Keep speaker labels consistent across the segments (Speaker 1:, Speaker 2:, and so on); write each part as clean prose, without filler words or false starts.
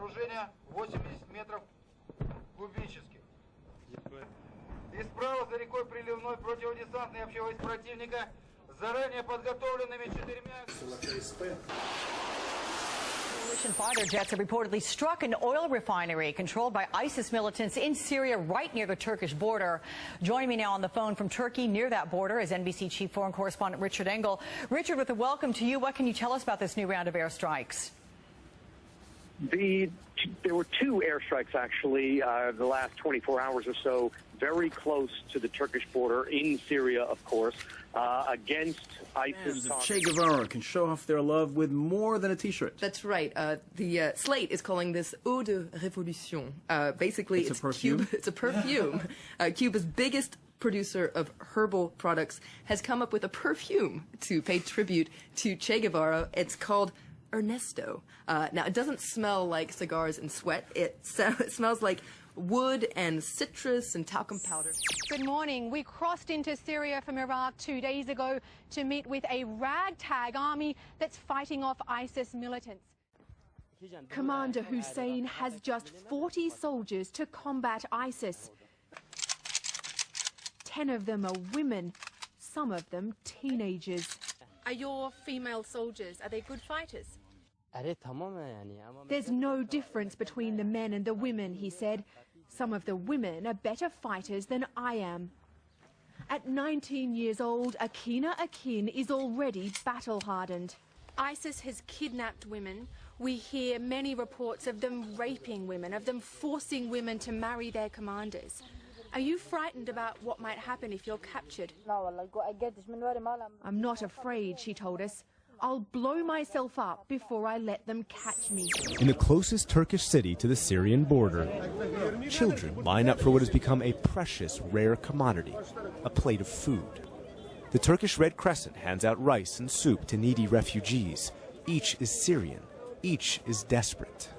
Speaker 1: сооружение 80 метров кубических. И справа за рекой Приливной противодесантные общевойск противника заранее подготовленными 4.
Speaker 2: Coalition fighter jets have reportedly struck an oil refinery controlled by ISIS militants in Syria right near the Turkish border. Joining me now on the phone from Turkey near that border is NBC chief foreign correspondent Richard Engel. Richard, with a welcome to you, what can you tell us about this new round of airstrikes?
Speaker 3: There were 2 airstrikes, actually, the last 24 hours or so, very close to the Turkish border in Syria, of course, against ISIS.
Speaker 4: Fans of Che Guevara can show off their love with more than a T-shirt.
Speaker 5: That's right. The Slate is calling this Eau de Révolution. Basically,
Speaker 4: it's a perfume.
Speaker 5: It's a perfume. Cuba's biggest producer of herbal products has come up with a perfume to pay tribute to Che Guevara. It's called Ernesto. Now, it doesn't smell like cigars and sweat. It smells like wood and citrus and talcum powder.
Speaker 6: Good morning. We crossed into Syria from Iraq 2 days ago to meet with a ragtag army that's fighting off ISIS militants. Commander Hussein has just 40 soldiers to combat ISIS. 10 of them are women, some of them teenagers. Are your female soldiers, are they good fighters? There's no difference between the men and the women, he said. Some of the women are better fighters than I am. At 19 years old, Akina Akin is already battle-hardened. ISIS has kidnapped women. We hear many reports of them raping women, of them forcing women to marry their commanders. Are you frightened about what might happen if you're captured? I'm not afraid, she told us. I'll blow myself up before I let them catch me.
Speaker 7: In the closest Turkish city to the Syrian border, children line up for what has become a precious, rare commodity, a plate of food. The Turkish Red Crescent hands out rice and soup to needy refugees. Each is Syrian. Each is desperate.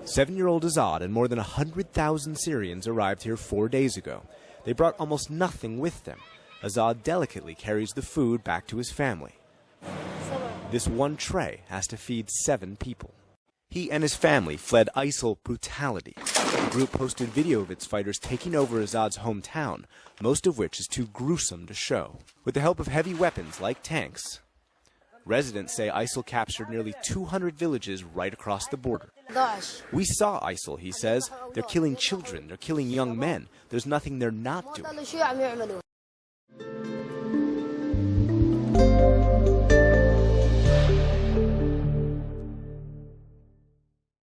Speaker 7: 7-year-old Azad and more than 100,000 Syrians arrived here 4 days ago. They brought almost nothing with them. Azad delicately carries the food back to his family. This one tray has to feed 7 people. He and his family fled ISIL brutality. The group posted video of its fighters taking over Azad's hometown, most of which is too gruesome to show. With the help of heavy weapons like tanks, residents say ISIL captured nearly 200 villages right across the border. We saw ISIL, he says. They're killing children, they're killing young men. There's nothing they're not doing.